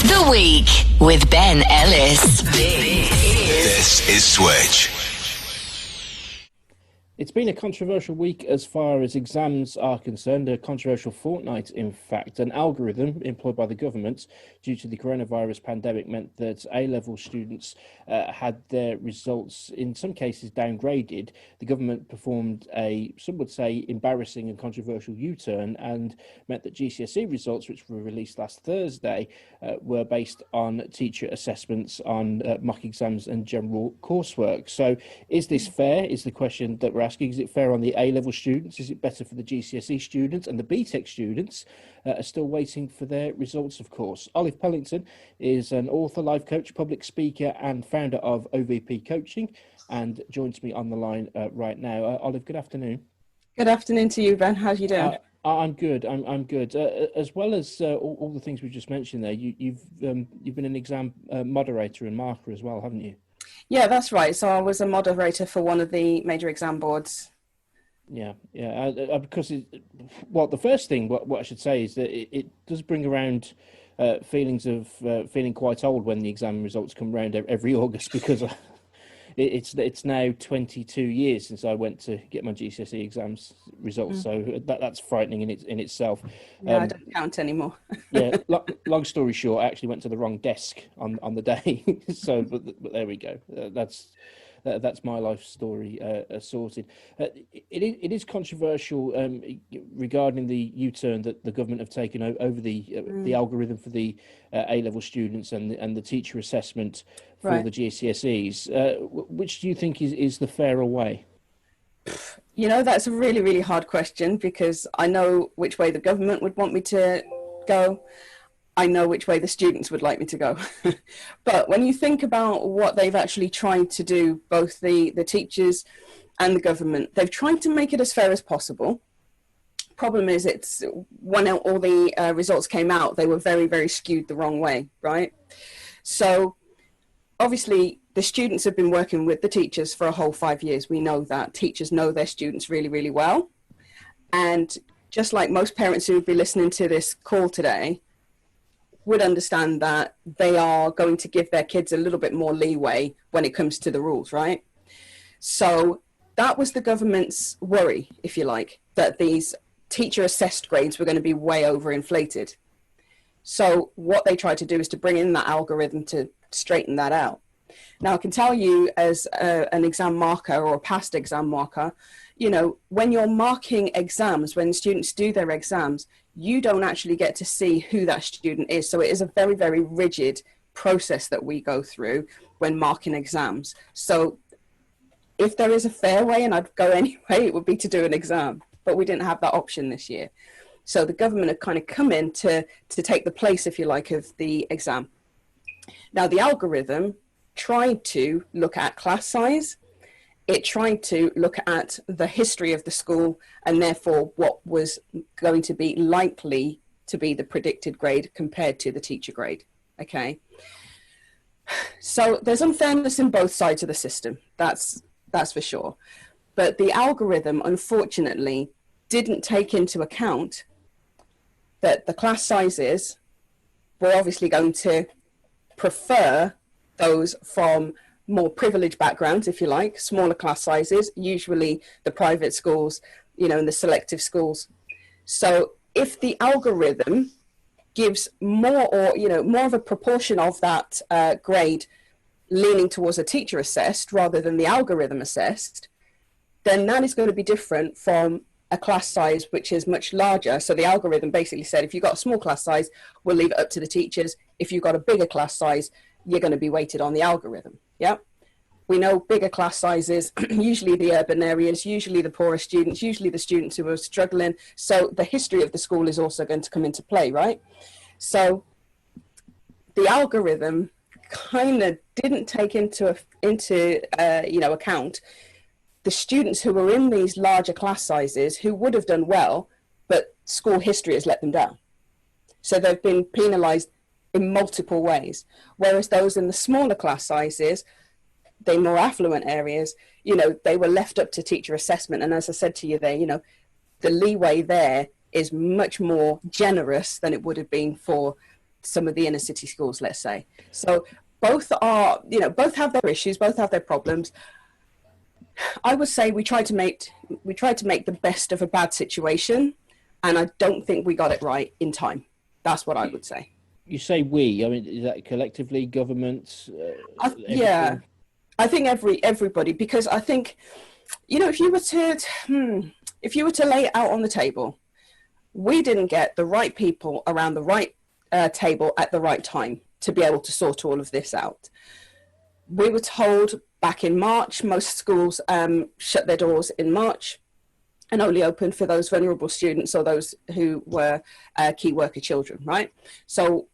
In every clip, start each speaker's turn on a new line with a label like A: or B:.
A: The Week with Ben Ellis.
B: This is Switch.
C: It's been a controversial week as far as exams are concerned, a controversial fortnight, in fact. An algorithm employed by the government due to the coronavirus pandemic meant that A-level students had their results, in some cases, downgraded. The government performed some would say, embarrassing and controversial U-turn and meant that GCSE results, which were released last Thursday, were based on teacher assessments on mock exams and general coursework. So is this fair, is the question that we're asking. Is it fair on the A-level students? Is it better for the GCSE students? And the BTEC students are still waiting for their results, of course. Olive Pellington is an author, life coach, public speaker and founder of OVP Coaching and joins me on the line right now. Olive, good afternoon.
D: Good afternoon to you, Ben. How are you doing?
C: I'm good. I'm good. As well as all the things we just mentioned there, you've been an exam moderator and marker as well, haven't you?
D: Yeah, that's right. So I was a moderator for one of the major exam boards.
C: Yeah. Because the first thing, what I should say is that it does bring around feelings of feeling quite old when the exam results come around every August, because it's now 22 years since I went to get my GCSE exams results. So that's frightening in itself.
D: Yeah, I don't count anymore.
C: Yeah, long story short, I actually went to the wrong desk on the day. So, but there we go. That's my life story sorted. It is controversial regarding the U-turn that the government have taken over the algorithm for the A-level students and the teacher assessment for the GCSEs. Which do you think is the fairer way?
D: You know, that's a really, really hard question, because I know which way the government would want me to go. I know which way the students would like me to go. But when you think about what they've actually tried to do, both the teachers and the government, they've tried to make it as fair as possible. Problem is, it's when all the results came out, they were very, very skewed the wrong way, right? So obviously the students have been working with the teachers for a whole 5 years. We know that teachers know their students really, really well. And just like most parents who would be listening to this call today would understand that they are going to give their kids a little bit more leeway when it comes to the rules, right? So that was the government's worry, if you like, that these teacher assessed grades were going to be way overinflated. So what they tried to do is to bring in that algorithm to straighten that out. Now, I can tell you as an exam marker or a past exam marker, you know, when you're marking exams, when students do their exams, you don't actually get to see who that student is. So it is a very, very rigid process that we go through when marking exams. So if there is a fair way, and I'd go anyway, it would be to do an exam, but we didn't have that option this year. So the government had kind of come in to take the place, if you like, of the exam. Now, the algorithm tried to look at class size. It tried to look at the history of the school and therefore what was going to be likely to be the predicted grade compared to the teacher grade. Okay. So there's unfairness in both sides of the system. That's for sure. But the algorithm, unfortunately, didn't take into account that the class sizes were obviously going to prefer those from more privileged backgrounds, if you like, smaller class sizes, usually the private schools, you know, and the selective schools. So if the algorithm gives more or, you know, more of a proportion of that grade leaning towards a teacher assessed rather than the algorithm assessed, then that is going to be different from a class size which is much larger. So the algorithm basically said, if you've got a small class size, we'll leave it up to the teachers. If you've got a bigger class size, you're going to be weighted on the algorithm. Yeah. We know bigger class sizes, usually the urban areas, usually the poorer students, usually the students who are struggling. So the history of the school is also going to come into play, right? So the algorithm kind of didn't take into account the students who were in these larger class sizes who would have done well, but school history has let them down. So they've been penalized in multiple ways. Whereas those in the smaller class sizes, the more affluent areas, you know, they were left up to teacher assessment. And as I said to you there, you know, the leeway there is much more generous than it would have been for some of the inner city schools, let's say. So both are, both have their issues, both have their problems. I would say we tried to make the best of a bad situation, and I don't think we got it right in time. That's what I would say.
C: You say we, I mean, is that collectively, governments?
D: Yeah, I think everybody, because I think, if you were to lay it out on the table, we didn't get the right people around the right table at the right time to be able to sort all of this out. We were told back in March, most schools shut their doors in March and only opened for those vulnerable students or those who were key worker children, right? So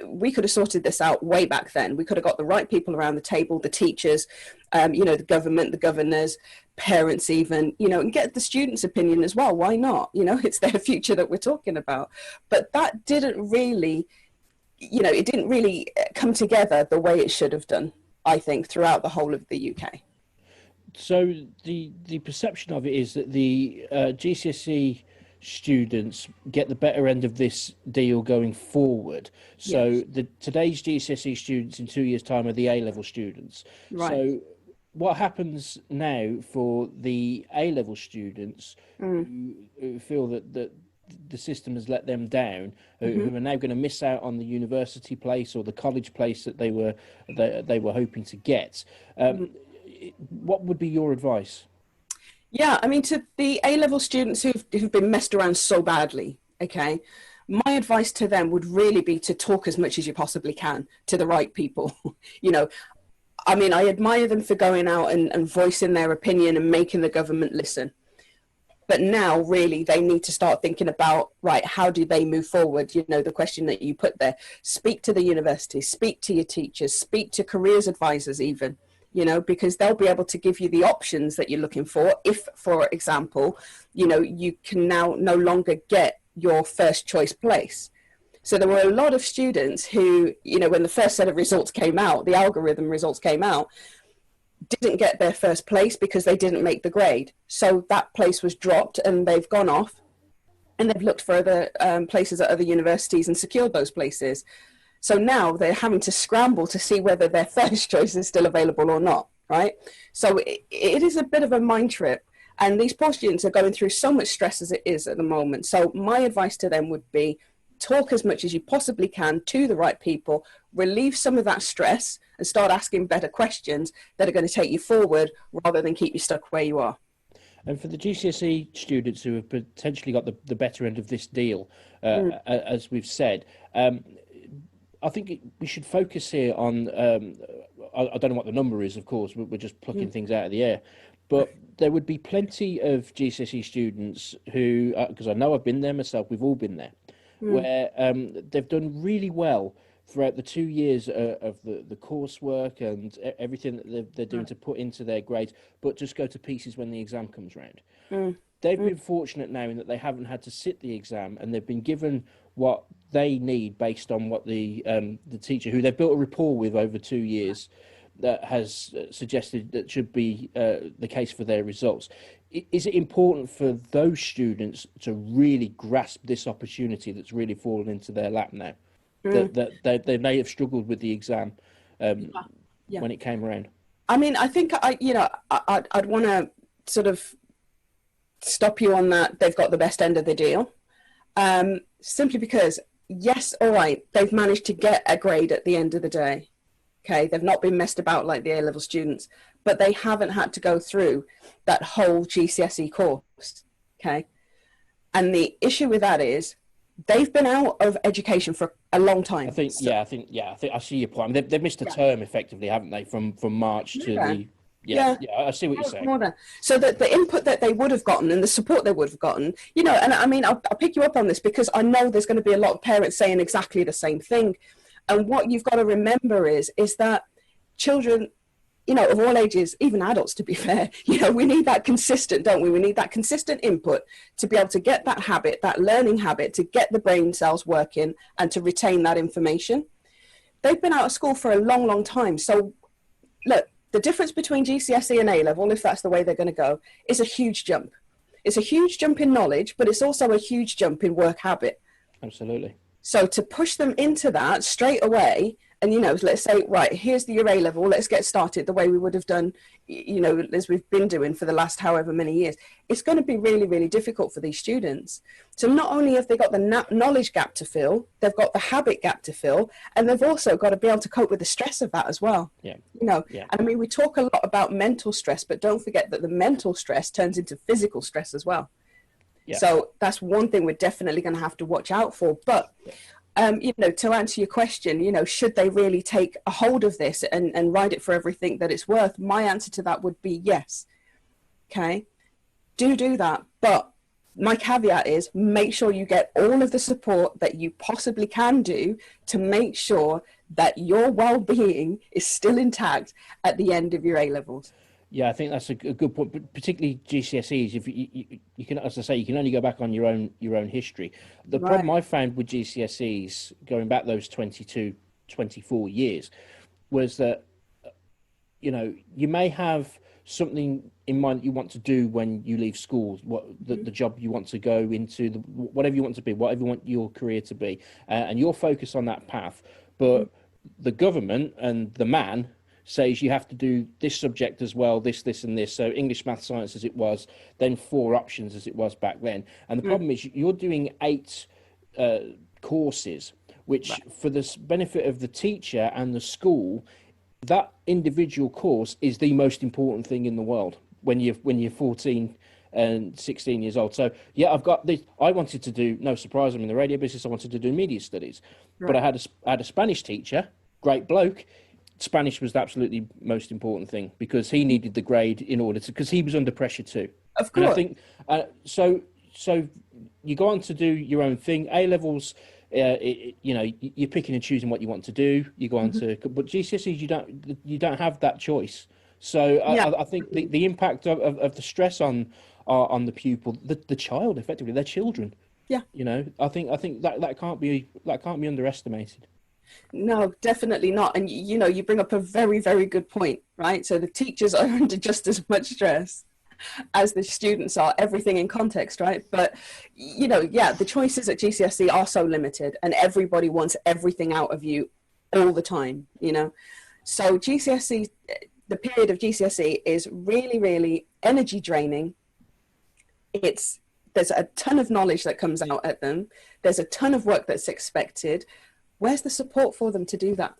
D: we could have sorted this out way back then. We could have got the right people around the table, the teachers, the government, the governors, parents even, and get the students' opinion as well. Why not? It's their future that we're talking about. But that didn't really, it didn't really come together the way it should have done, I think, throughout the whole of the UK.
C: So the perception of it is that the GCSE students get the better end of this deal going forward. So yes. Today's GCSE students in 2 years' time are the A-level students. Right. So what happens now for the A-level students who feel that the system has let them down, who are now going to miss out on the university place or the college place that they were hoping to get? What would be your advice?
D: Yeah, I mean, to the A-level students who've been messed around so badly, okay, my advice to them would really be to talk as much as you possibly can to the right people. I mean, I admire them for going out and voicing their opinion and making the government listen. But now, really, they need to start thinking about, right, how do they move forward? The question that you put there. Speak to the university, speak to your teachers, speak to careers advisors even. Because they'll be able to give you the options that you're looking for. If, for example, you can now no longer get your first choice place. So there were a lot of students who, when the first set of results came out, the algorithm results came out, didn't get their first place because they didn't make the grade. So that place was dropped and they've gone off and they've looked for other places at other universities and secured those places. So now they're having to scramble to see whether their first choice is still available or not, right? So it is a bit of a mind trip. And these poor students are going through so much stress as it is at the moment. So my advice to them would be talk as much as you possibly can to the right people, relieve some of that stress and start asking better questions that are going to take you forward rather than keep you stuck where you are.
C: And for the GCSE students who have potentially got the better end of this deal, as we've said, I think we should focus here on, I don't know what the number is, of course, we're just plucking things out of the air, but there would be plenty of GCSE students who, because I know I've been there myself, we've all been there, where they've done really well throughout the 2 years of the coursework and everything that they're doing to put into their grades, but just go to pieces when the exam comes round. They've been fortunate now in that they haven't had to sit the exam and they've been given what they need based on what the teacher, who they've built a rapport with over 2 years, that has suggested that should be the case for their results. Is it important for those students to really grasp this opportunity that's really fallen into their lap now? That they may have struggled with the exam when it came around.
D: I mean, I think I'd want to sort of stop you on that. They've got the best end of the deal, simply because yes, all right, they've managed to get a grade at the end of the day. Okay, they've not been messed about like the A-level students, but they haven't had to go through that whole GCSE course. Okay, and the issue with that is they've been out of education for a long time.
C: I think I see your point. I mean, they've missed a term effectively, haven't they? From March to the I see what you're saying.
D: So that the input that they would have gotten and the support they would have gotten, and I mean, I'll pick you up on this because I know there's going to be a lot of parents saying exactly the same thing. And what you've got to remember is that children, of all ages, even adults, to be fair, we need that consistent, don't we? We need that consistent input to be able to get that habit, that learning habit, to get the brain cells working and to retain that information. They've been out of school for a long, long time. So look, the difference between GCSE and A-level, if that's the way they're going to go, is a huge jump. It's a huge jump in knowledge, but it's also a huge jump in work habit.
C: Absolutely.
D: So to push them into that straight away, and, you know, let's say, right, here's your A level, let's get started the way we would have done, you know, as we've been doing for the last however many years, it's going to be really, really difficult for these students. So not only have they got the knowledge gap to fill, they've got the habit gap to fill, and they've also got to be able to cope with the stress of that as well.
C: Yeah.
D: You know, and I mean, we talk a lot about mental stress, but don't forget that the mental stress turns into physical stress as well. Yeah. So that's one thing we're definitely going to have to watch out for. But you know, to answer your question, you know, should they really take a hold of this and ride it for everything that it's worth? My answer to that would be yes. Okay, do that. But my caveat is make sure you get all of the support that you possibly can do to make sure that your well-being is still intact at the end of your A-levels.
C: Yeah, I think that's a good point, but particularly GCSEs. If you can, as I say, you can only go back on your own history. The problem I found with GCSEs, going back those 22, 24 years, was that, you know, you may have something in mind that you want to do when you leave school, what the job you want to go into, whatever you want to be, whatever you want your career to be, and you're focused on that path. But the government and the man says you have to do this subject as well, this, and this. So English, math, science as it was, then 4 options as it was back then. And the problem is you're doing 8 courses, which for the benefit of the teacher and the school, that individual course is the most important thing in the world when you're 14 and 16 years old. So yeah, I've got this. I wanted to do, no surprise, I'm in the radio business, I wanted to do media studies. But I had a Spanish teacher, great bloke. Spanish was the absolutely most important thing because he needed the grade in order to, because he was under pressure too. Of course. And I think so you go on to do your own thing. A-levels, you know, you're picking and choosing what you want to do. You go on to, but GCSEs you don't have that choice. So I think the impact of the stress on the pupil, the child, effectively, their children. Yeah. You know, I think that can't be underestimated.
D: No, definitely not. And, you know, you bring up a very, very good point, right? So the teachers are under just as much stress as the students are, everything in context, right? But, you know, yeah, the choices at GCSE are so limited and everybody wants everything out of you all the time, you know? So GCSE, the period of GCSE is really, really energy draining. There's a ton of knowledge that comes out at them. There's a ton of work that's expected. Where's the support for them to do that?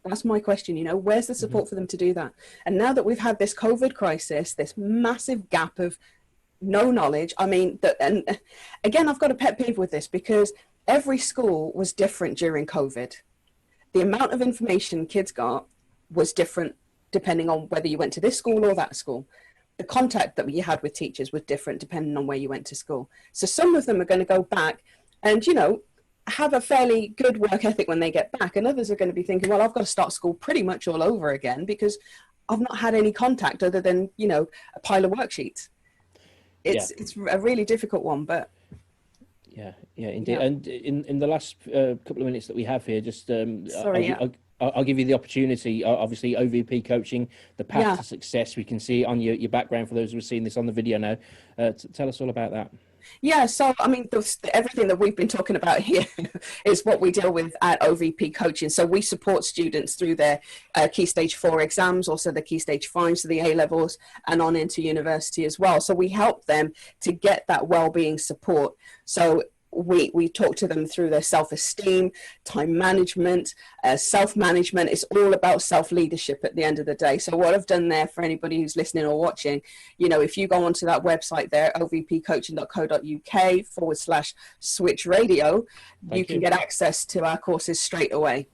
D: That's my question, you know, where's the support for them to do that? And now that we've had this COVID crisis, this massive gap of no knowledge, I mean, and again, I've got a pet peeve with this because every school was different during COVID. The amount of information kids got was different depending on whether you went to this school or that school. The contact that you had with teachers was different depending on where you went to school. So some of them are going to go back and, you know, have a fairly good work ethic when they get back, and others are going to be thinking, well, I've got to start school pretty much all over again because I've not had any contact other than, you know, a pile of worksheets. It's a really difficult one, but
C: yeah, indeed. Yeah. And in the last couple of minutes that we have here, just I'll give you the opportunity. Obviously, OVP Coaching, the path to success. We can see on your background for those who are seeing this on the video now. Tell us all about that.
D: Yeah, so I mean, everything that we've been talking about here is what we deal with at OVP Coaching. So we support students through their Key Stage 4 exams, also the Key Stage 5, so the A-levels, and on into university as well. So we help them to get that well-being support. So we talk to them through their self-esteem, time management, self-management. It's all about self-leadership at the end of the day. So what I've done there for anybody who's listening or watching, you know, if you go onto that website there, ovpcoaching.co.uk/switch radio, you can get access to our courses straight away.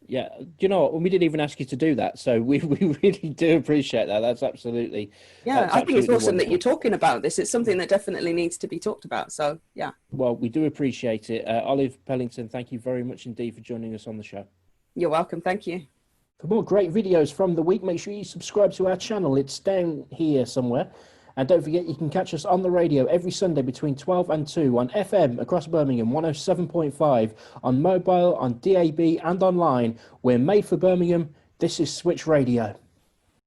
C: Yeah, you know what? We didn't even ask you to do that, so we really do appreciate that. That's absolutely
D: I think it's awesome that you're talking about this. It's something that definitely needs to be talked about. So yeah.
C: Well, we do appreciate it. Olive Pellington, thank you very much indeed for joining us on the show.
D: You're welcome. Thank you.
C: For more great videos from the week, make sure you subscribe to our channel. It's down here somewhere. And don't forget, you can catch us on the radio every Sunday between 12 and 2 on FM across Birmingham, 107.5, on mobile, on DAB and online. We're made for Birmingham. This is Switch Radio.